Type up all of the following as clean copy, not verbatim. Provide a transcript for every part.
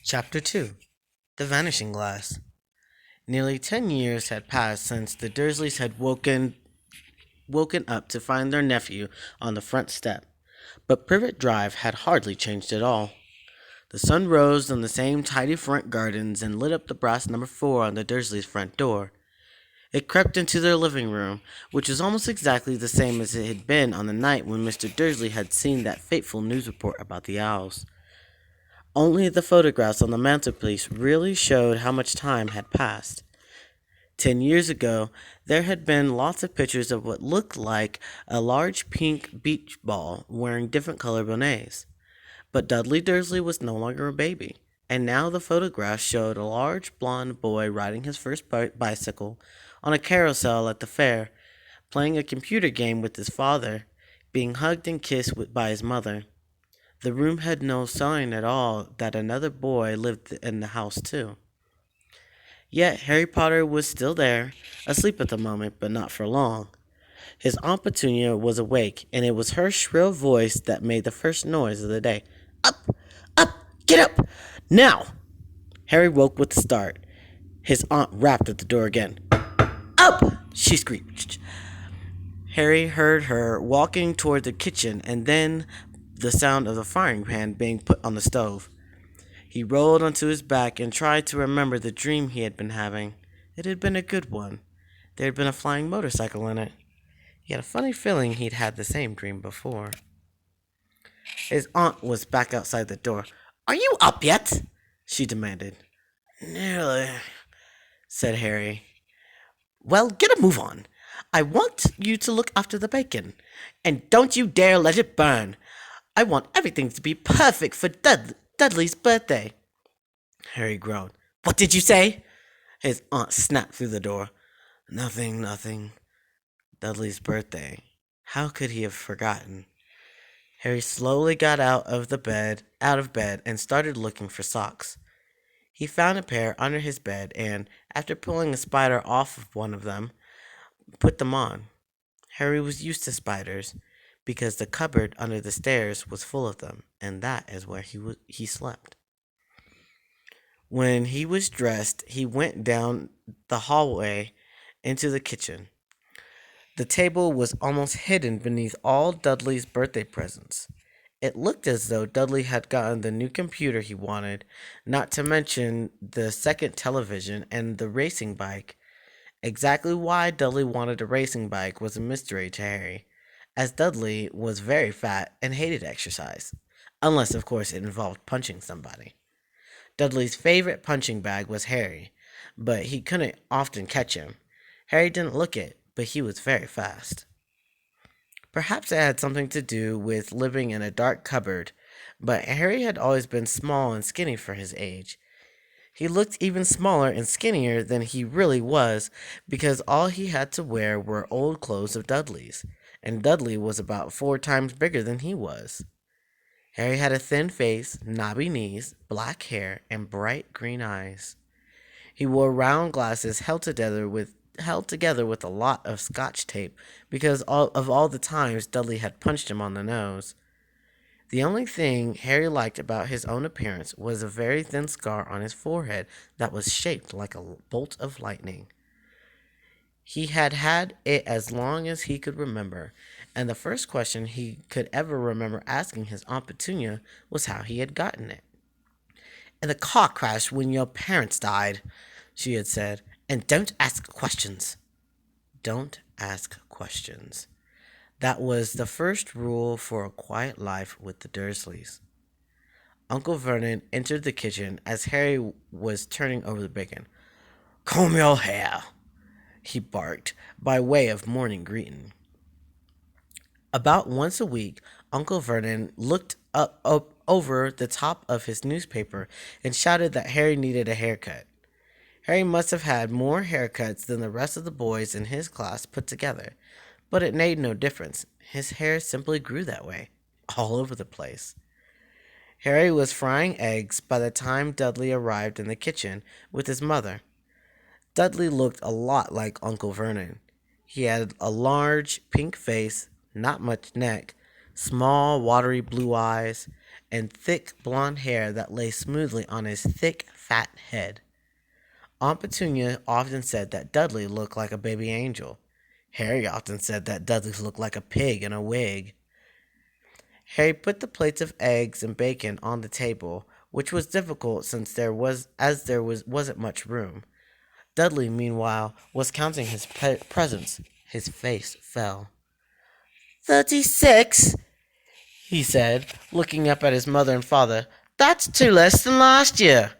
Chapter 2. The Vanishing Glass. Nearly 10 years had passed since the Dursleys had woken up to find their nephew on the front step, but Privet Drive had hardly changed at all. The sun rose on the same tidy front gardens and lit up the brass number 4 on the Dursleys' front door. It crept into their living room, which was almost exactly the same as it had been on the night when Mr. Dursley had seen that fateful news report about the owls. Only the photographs on the mantelpiece really showed how much time had passed. 10 years ago, there had been lots of pictures of what looked like a large pink beach ball wearing different colored bonnets. But Dudley Dursley was no longer a baby, and now the photographs showed a large blond boy riding his first bicycle on a carousel at the fair, playing a computer game with his father, being hugged and kissed by his mother. The room had no sign at all that another boy lived in the house, too. Yet Harry Potter was still there, asleep at the moment, but not for long. His Aunt Petunia was awake, and it was her shrill voice that made the first noise of the day. Up! Up! Get up! Now! Harry woke with a start. His aunt rapped at the door again. Up! She screeched. Harry heard her walking toward the kitchen and then the sound of the frying pan being put on the stove. He rolled onto his back and tried to remember the dream he had been having. It had been a good one. There had been a flying motorcycle in it. He had a funny feeling he'd had the same dream before. His aunt was back outside the door. Are you up yet? She demanded. Nearly, said Harry. Well, get a move on. I want you to look after the bacon. And don't you dare let it burn. I want everything to be perfect for Dudley's birthday. Harry groaned. What did you say? His aunt snapped through the door. Nothing, nothing. Dudley's birthday. How could he have forgotten? Harry slowly got out of bed, and started looking for socks. He found a pair under his bed and, after pulling a spider off of one of them, put them on. Harry was used to spiders because the cupboard under the stairs was full of them, and that is where he slept. When he was dressed, he went down the hallway into the kitchen. The table was almost hidden beneath all Dudley's birthday presents. It looked as though Dudley had gotten the new computer he wanted, not to mention the second television and the racing bike. Exactly why Dudley wanted a racing bike was a mystery to Harry, as Dudley was very fat and hated exercise, unless, of course, it involved punching somebody. Dudley's favorite punching bag was Harry, but he couldn't often catch him. Harry didn't look it, but he was very fast. Perhaps it had something to do with living in a dark cupboard, but Harry had always been small and skinny for his age. He looked even smaller and skinnier than he really was because all he had to wear were old clothes of Dudley's, and Dudley was about 4 times bigger than he was. Harry had a thin face, knobby knees, black hair, and bright green eyes. He wore round glasses held together with a lot of scotch tape because of all the times Dudley had punched him on the nose. The only thing Harry liked about his own appearance was a very thin scar on his forehead that was shaped like a bolt of lightning. He had had it as long as he could remember, and the first question he could ever remember asking his Aunt Petunia was how he had gotten it. In the car crash when your parents died, she had said, and don't ask questions. Don't ask questions. That was the first rule for a quiet life with the Dursleys. Uncle Vernon entered the kitchen as Harry was turning over the bacon. Comb your hair, he barked, by way of morning greeting. About once a week, Uncle Vernon looked up over the top of his newspaper and shouted that Harry needed a haircut. Harry must have had more haircuts than the rest of the boys in his class put together, but it made no difference. His hair simply grew that way, all over the place. Harry was frying eggs by the time Dudley arrived in the kitchen with his mother. Dudley looked a lot like Uncle Vernon. He had a large pink face, not much neck, small, watery blue eyes, and thick blonde hair that lay smoothly on his thick, fat head. Aunt Petunia often said that Dudley looked like a baby angel. Harry often said that Dudley looked like a pig in a wig. Harry put the plates of eggs and bacon on the table, which was difficult since wasn't much room. Dudley, meanwhile, was counting his presents. His face fell. 36, he said, looking up at his mother and father. That's two less than last year.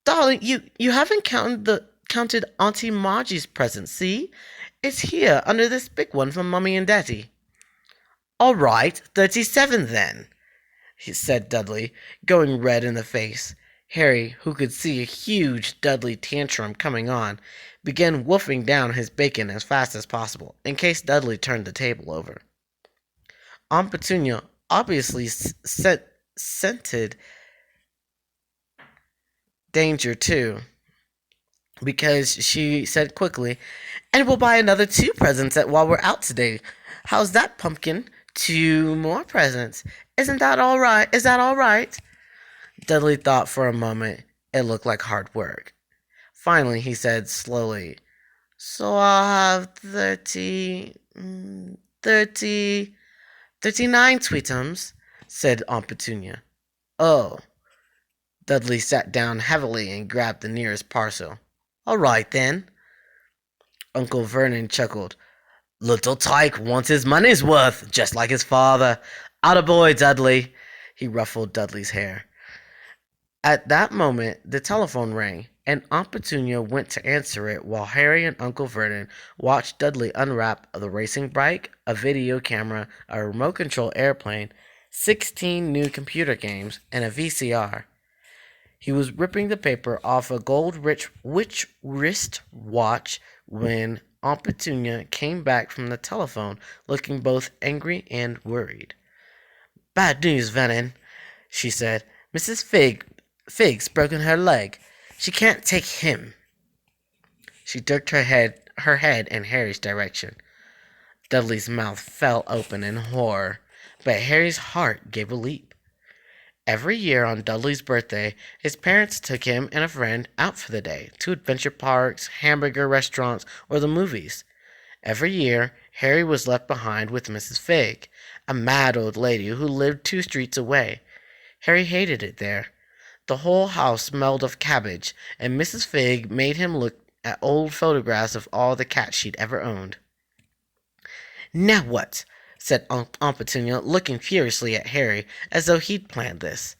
Darling, you haven't counted Auntie Margie's present, see? It's here under this big one from Mummy and Daddy. All right, 37 then, he said Dudley, going red in the face. Harry, who could see a huge Dudley tantrum coming on, began wolfing down his bacon as fast as possible, in case Dudley turned the table over. Aunt Petunia obviously scented danger too, because she said quickly, "And we'll buy another two presents while we're out today. How's that, Pumpkin? Two more presents. Isn't that all right? Is that all right?" Dudley thought for a moment. It looked like hard work. Finally, he said slowly, "So I'll have 39 sweetums," said Aunt Petunia. "Oh." Dudley sat down heavily and grabbed the nearest parcel. "All right, then." Uncle Vernon chuckled. "Little Tyke wants his money's worth, just like his father. Attaboy, Dudley." He ruffled Dudley's hair. At that moment, the telephone rang, and Aunt Petunia went to answer it while Harry and Uncle Vernon watched Dudley unwrap the racing bike, a video camera, a remote-control airplane, 16 new computer games, and a VCR. He was ripping the paper off a gold-rich wrist watch when Aunt Petunia came back from the telephone looking both angry and worried. "Bad news, Vernon," she said. "Mrs. Fig's broken her leg. She can't take him." She jerked her head in Harry's direction. Dudley's mouth fell open in horror, but Harry's heart gave a leap. Every year on Dudley's birthday, his parents took him and a friend out for the day to adventure parks, hamburger restaurants, or the movies. Every year, Harry was left behind with Mrs. Fig, a mad old lady who lived 2 streets away. Harry hated it there. The whole house smelled of cabbage, and Mrs. Fig made him look at old photographs of all the cats she'd ever owned. "Now what?" said Aunt Petunia, looking furiously at Harry, as though he'd planned this.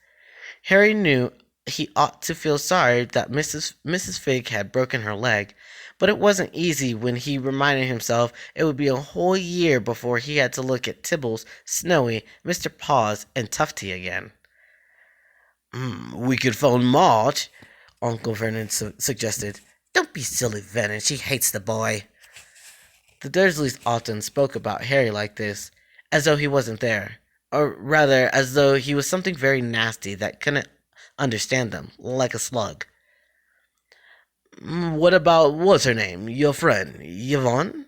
Harry knew he ought to feel sorry that Mrs. Fig had broken her leg, but it wasn't easy when he reminded himself it would be a whole year before he had to look at Tibbles, Snowy, Mr. Paws, and Tufty again. "We could phone Marge," Uncle Vernon suggested. "Don't be silly, Vernon. She hates the boy." The Dursleys often spoke about Harry like this, as though he wasn't there, or rather, as though he was something very nasty that couldn't understand them, like a slug. "What about what's her name, your friend, Yvonne?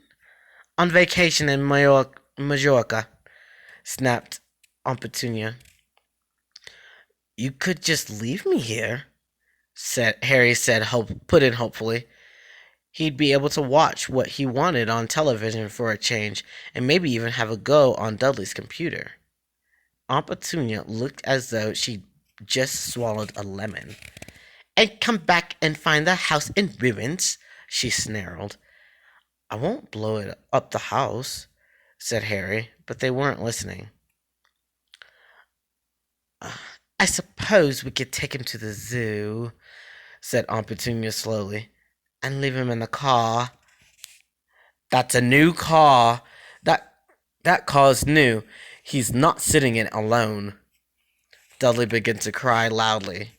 On vacation in Majorca," snapped Aunt Petunia. "You could just leave me here," Harry put in hopefully. He'd be able to watch what he wanted on television for a change, and maybe even have a go on Dudley's computer. Aunt Petunia looked as though she'd just swallowed a lemon. "And come back and find the house in ruins," she snarled. "I won't blow up the house," said Harry, but they weren't listening. "I suppose we could take him to the zoo," said Aunt Petunia slowly, "and leave him in the car." "That's a new car. That car's new. He's not sitting in it alone." Dudley began to cry loudly.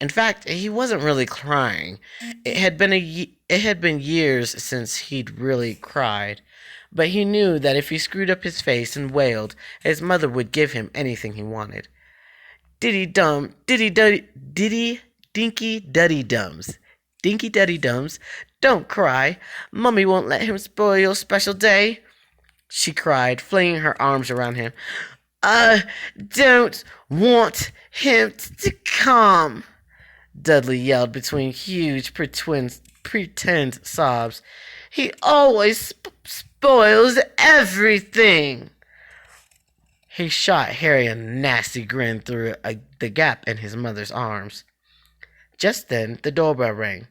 In fact, he wasn't really crying. It had been years since he'd really cried, but he knew that if he screwed up his face and wailed, his mother would give him anything he wanted. Dinky Duddy Dums. Dinky Duddy Dums, don't cry. Mummy won't let him spoil your special day." she cried, flinging her arms around him. I don't want him to come, Dudley yelled between huge pretend sobs. He always spoils everything. He shot Harry a nasty grin through the gap in his mother's arms. Just then, the doorbell rang.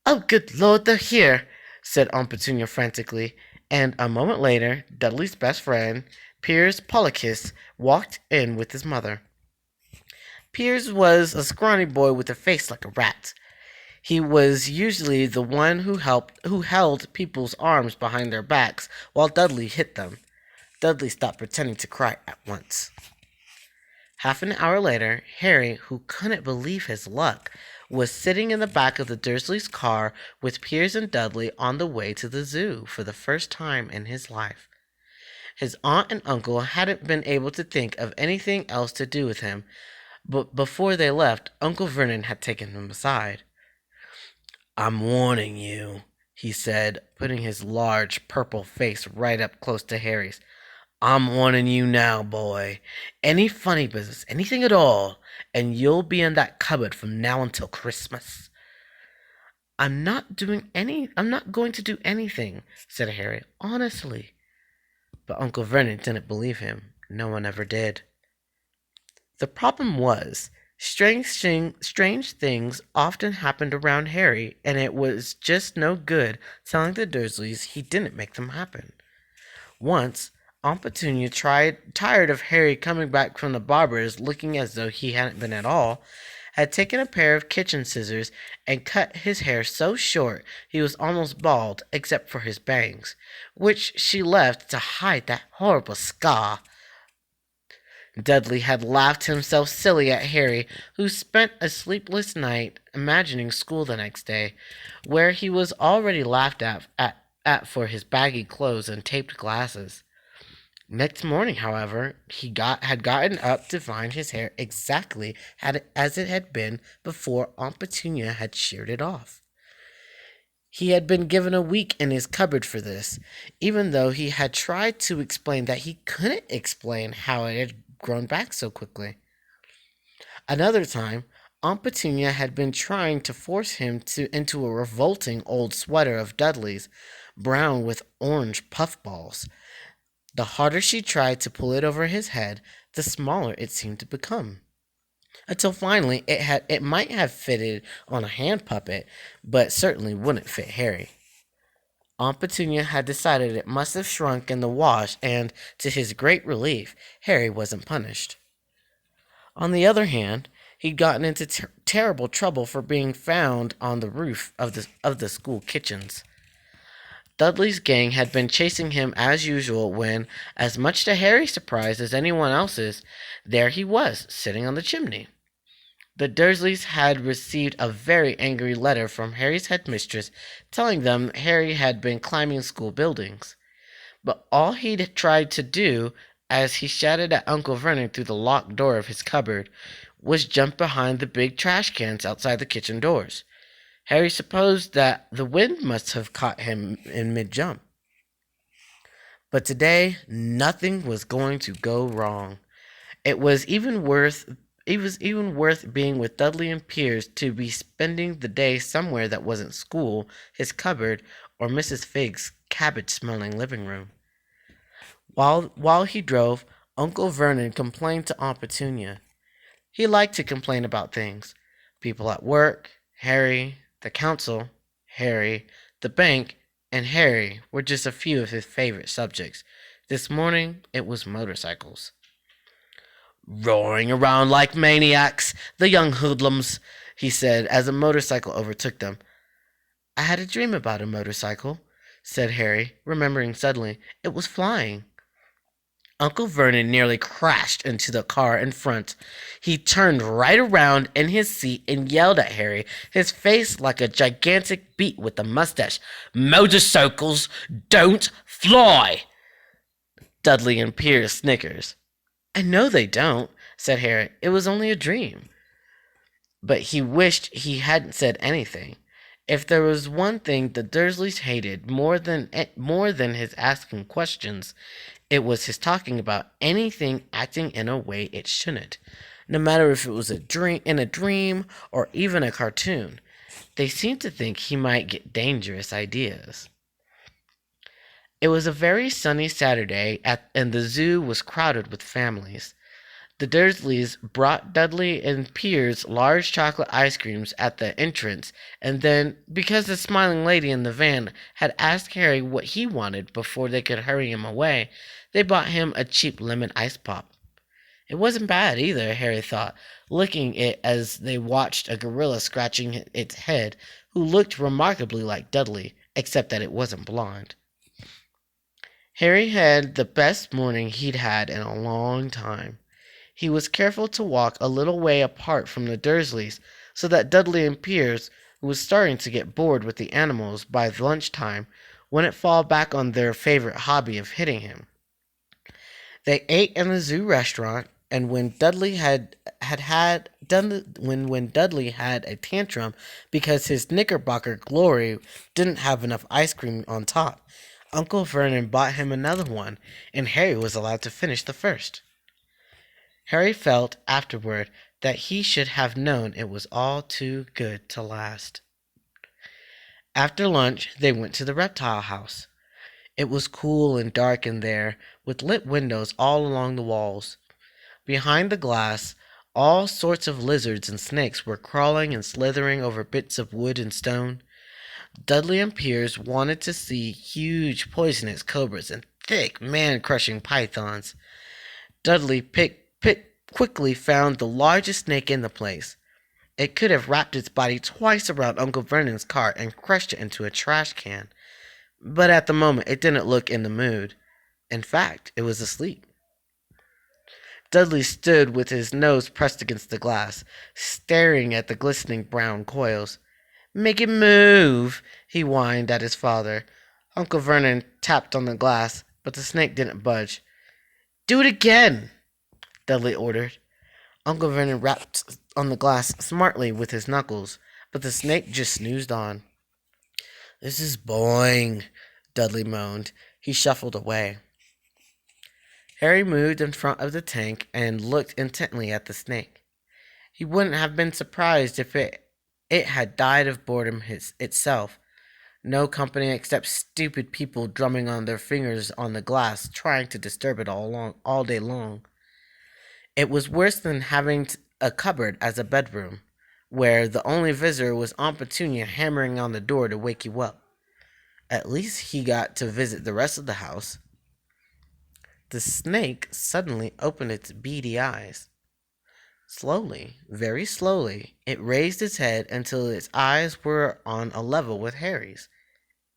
Oh, good Lord, they're here, said Aunt Petunia frantically, and a moment later, Dudley's best friend, Piers Pollicus, walked in with his mother. Piers was a scrawny boy with a face like a rat. He was usually the one who held people's arms behind their backs while Dudley hit them. Dudley stopped pretending to cry at once. Half an hour later, Harry, who couldn't believe his luck, was sitting in the back of the Dursleys' car with Piers and Dudley on the way to the zoo for the first time in his life. His aunt and uncle hadn't been able to think of anything else to do with him, but before they left, Uncle Vernon had taken him aside. I'm warning you, he said, putting his large purple face right up close to Harry's. I'm warning you now, boy. Any funny business, anything at all, and you'll be in that cupboard from now until Christmas. I'm not going to do anything, said Harry, honestly. But Uncle Vernon didn't believe him. No one ever did. The problem was, strange things often happened around Harry, and it was just no good telling the Dursleys he didn't make them happen. Once, Aunt Petunia, tired of Harry coming back from the barber's looking as though he hadn't been at all, had taken a pair of kitchen scissors and cut his hair so short he was almost bald except for his bangs, which she left to hide that horrible scar. Dudley had laughed himself silly at Harry, who spent a sleepless night imagining school the next day, where he was already laughed at for his baggy clothes and taped glasses. Next morning, however, he had gotten up to find his hair exactly as it had been before Aunt Petunia had sheared it off. He had been given a week in his cupboard for this, even though he had tried to explain that he couldn't explain how it had grown back so quickly. Another time, Aunt Petunia had been trying to force him into a revolting old sweater of Dudley's, brown with orange puffballs. The harder she tried to pull it over his head, the smaller it seemed to become. Until finally it might have fitted on a hand puppet, but certainly wouldn't fit Harry. Aunt Petunia had decided it must have shrunk in the wash, and, to his great relief, Harry wasn't punished. On the other hand, he'd gotten into terrible trouble for being found on the roof of the school kitchens. Dudley's gang had been chasing him as usual when, as much to Harry's surprise as anyone else's, there he was, sitting on the chimney. The Dursleys had received a very angry letter from Harry's headmistress telling them Harry had been climbing school buildings. But all he'd tried to do, as he shouted at Uncle Vernon through the locked door of his cupboard, was jump behind the big trash cans outside the kitchen doors. Harry supposed that the wind must have caught him in mid-jump. But today, nothing was going to go wrong. It was even worth being with Dudley and Piers to be spending the day somewhere that wasn't school, his cupboard, or Mrs. Fig's cabbage-smelling living room. While he drove, Uncle Vernon complained to Aunt Petunia. He liked to complain about things. People at work, Harry, the council, Harry, the bank, and Harry were just a few of his favorite subjects. This morning, it was motorcycles. Roaring around like maniacs, the young hoodlums, he said as a motorcycle overtook them. I had a dream about a motorcycle, said Harry, remembering suddenly. It was flying. Uncle Vernon nearly crashed into the car in front. He turned right around in his seat and yelled at Harry, his face like a gigantic beet with a mustache. Motorcycles don't fly! Dudley and Piers snickers. I know they don't, said Harry. It was only a dream. But he wished he hadn't said anything. If there was one thing the Dursleys hated more than his asking questions, it was his talking about anything acting in a way it shouldn't. No matter if it was a dream or even a cartoon, they seemed to think he might get dangerous ideas. It was a very sunny Saturday, and the zoo was crowded with families. The Dursleys brought Dudley and Piers large chocolate ice creams at the entrance, and then, because the smiling lady in the van had asked Harry what he wanted before they could hurry him away, they bought him a cheap lemon ice pop. It wasn't bad either, Harry thought, licking it as they watched a gorilla scratching its head, who looked remarkably like Dudley, except that it wasn't blonde. Harry had the best morning he'd had in a long time. He was careful to walk a little way apart from the Dursleys, so that Dudley and Piers, who was starting to get bored with the animals by lunchtime, wouldn't fall back on their favorite hobby of hitting him. They ate in the zoo restaurant, and when Dudley had done when Dudley had a tantrum because his Knickerbocker glory didn't have enough ice cream on top, Uncle Vernon bought him another one, and Harry was allowed to finish the first. Harry felt afterward that he should have known it was all too good to last. After lunch, they went to the reptile house. It was cool and dark in there, with lit windows all along the walls. Behind the glass, all sorts of lizards and snakes were crawling and slithering over bits of wood and stone. Dudley and Piers wanted to see huge poisonous cobras and thick man-crushing pythons. Quickly found the largest snake in the place. It could have wrapped its body twice around Uncle Vernon's cart and crushed it into a trash can. But at the moment it didn't look in the mood. In fact, it was asleep. Dudley stood with his nose pressed against the glass, staring at the glistening brown coils. "Make it move," he whined at his father. Uncle Vernon tapped on the glass, but the snake didn't budge. "Do it again," Dudley ordered. Uncle Vernon rapped on the glass smartly with his knuckles, but the snake just snoozed on. "This is boring," Dudley moaned. He shuffled away. Harry moved in front of the tank and looked intently at the snake. He wouldn't have been surprised if it had died of boredom itself. No company except stupid people drumming on their fingers on the glass, trying to disturb it all day long. It was worse than having a cupboard as a bedroom, where the only visitor was Aunt Petunia hammering on the door to wake you up. At least he got to visit the rest of the house. The snake suddenly opened its beady eyes. Slowly, very slowly, it raised its head until its eyes were on a level with Harry's.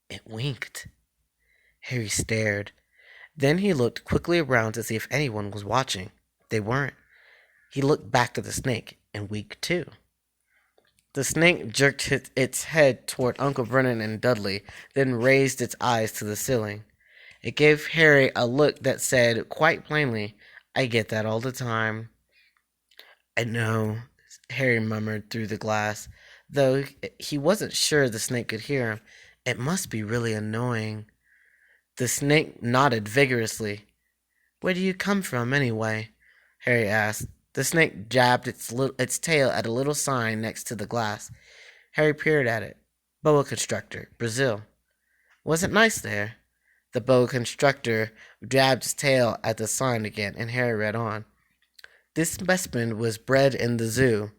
It winked. Harry stared. Then he looked quickly around to see if anyone was watching. They weren't. He looked back at the snake and winked too. The snake jerked its head toward Uncle Vernon and Dudley, then raised its eyes to the ceiling. It gave Harry a look that said quite plainly, "I get that all the time." "I know," Harry murmured through the glass, though he wasn't sure the snake could hear him. "It must be really annoying." The snake nodded vigorously. "Where do you come from, anyway?" Harry asked. The snake jabbed its tail at a little sign next to the glass. Harry peered at it. "Boa Constrictor, Brazil." "Was it nice there?" The boa constrictor jabbed its tail at the sign again, and Harry read on. "This specimen was bred in the zoo."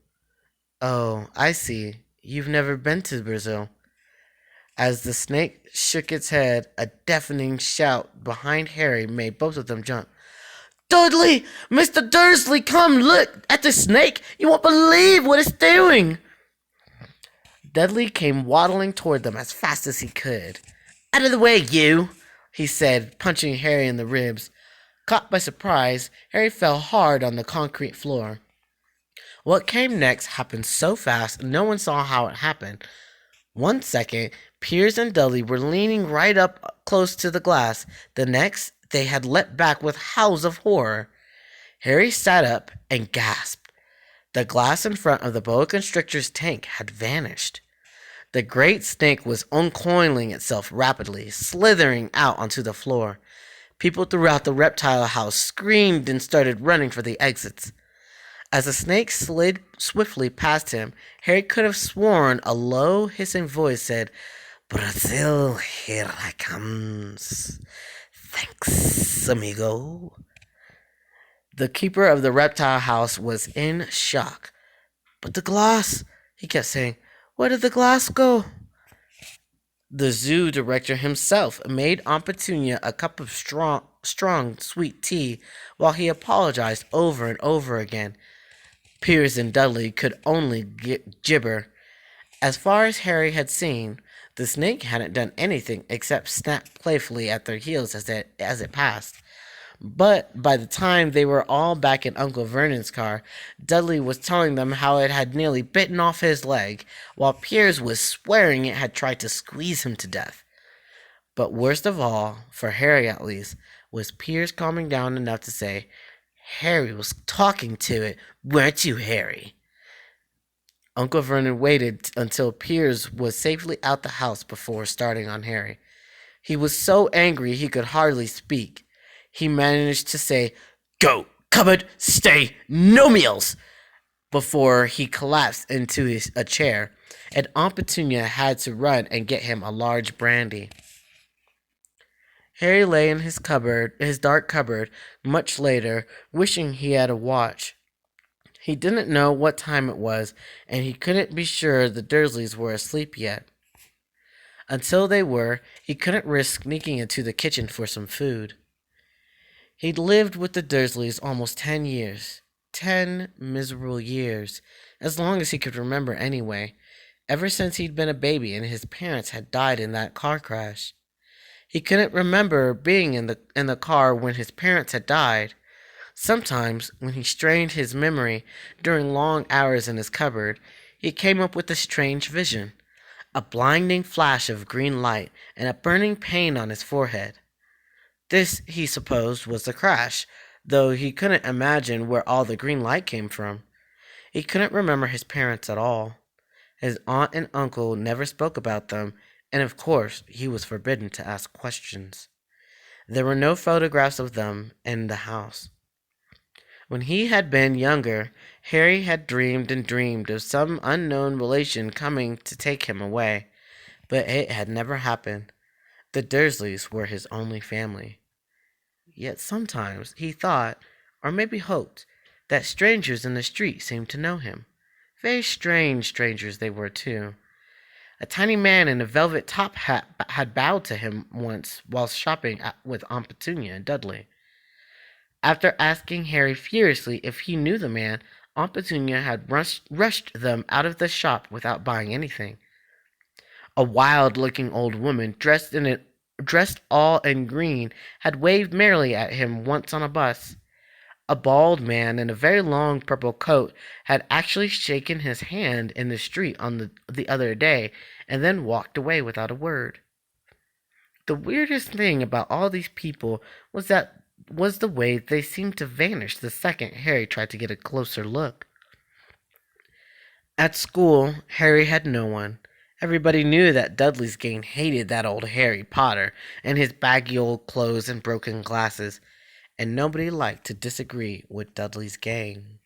"Oh, I see. You've never been to Brazil." As the snake shook its head, a deafening shout behind Harry made both of them jump. "Dudley! Mr. Dursley, come look at the snake! You won't believe what it's doing!" Dudley came waddling toward them as fast as he could. "Out of the way, you!" he said, punching Harry in the ribs. Caught by surprise, Harry fell hard on the concrete floor. What came next happened so fast no one saw how it happened. 1 second, Piers and Dudley were leaning right up close to the glass. The next, they had leapt back with howls of horror. Harry sat up and gasped. The glass in front of the boa constrictor's tank had vanished. The great snake was uncoiling itself rapidly, slithering out onto the floor. People throughout the reptile house screamed and started running for the exits. As the snake slid swiftly past him, Harry could have sworn a low, hissing voice said, "Brazil, here I comes. Thanks, amigo." The keeper of the reptile house was in shock. "But the glass," he kept saying. "Where did the glass go?" The zoo director himself made Aunt Petunia a cup of strong, sweet tea while he apologized over and over again. Piers and Dudley could only gibber. As far as Harry had seen, the snake hadn't done anything except snap playfully at their heels as it passed. But by the time they were all back in Uncle Vernon's car, Dudley was telling them how it had nearly bitten off his leg, while Piers was swearing it had tried to squeeze him to death. But worst of all, for Harry at least, was Piers calming down enough to say, "Harry was talking to it, weren't you, Harry?" Uncle Vernon waited until Piers was safely out the house before starting on Harry. He was so angry he could hardly speak. He managed to say, "Go, cupboard, stay, no meals," before he collapsed into a chair, and Aunt Petunia had to run and get him a large brandy. Harry lay in his dark cupboard, much later, wishing he had a watch. He didn't know what time it was, and he couldn't be sure the Dursleys were asleep yet. Until they were, he couldn't risk sneaking into the kitchen for some food. He'd lived with the Dursleys almost 10 years. 10 miserable years. As long as he could remember anyway. Ever since he'd been a baby and his parents had died in that car crash. He couldn't remember being in the car when his parents had died. Sometimes, when he strained his memory during long hours in his cupboard, he came up with a strange vision. A blinding flash of green light and a burning pain on his forehead. This, he supposed, was the crash, though he couldn't imagine where all the green light came from. He couldn't remember his parents at all. His aunt and uncle never spoke about them, and of course he was forbidden to ask questions. There were no photographs of them in the house. When he had been younger, Harry had dreamed and dreamed of some unknown relation coming to take him away, but it had never happened. The Dursleys were his only family. Yet sometimes he thought, or maybe hoped, that strangers in the street seemed to know him. Very strange strangers they were, too. A tiny man in a velvet top hat had bowed to him once while shopping with Aunt Petunia and Dudley. After asking Harry furiously if he knew the man, Aunt Petunia had rushed them out of the shop without buying anything. A wild-looking old woman, dressed all in green, had waved merrily at him once on a bus. A bald man in a very long purple coat had actually shaken his hand in the street on the other day, and then walked away without a word. The weirdest thing about all these people was the way they seemed to vanish the second Harry tried to get a closer look. At school, Harry had no one. Everybody knew that Dudley's gang hated that old Harry Potter and his baggy old clothes and broken glasses, and nobody liked to disagree with Dudley's gang.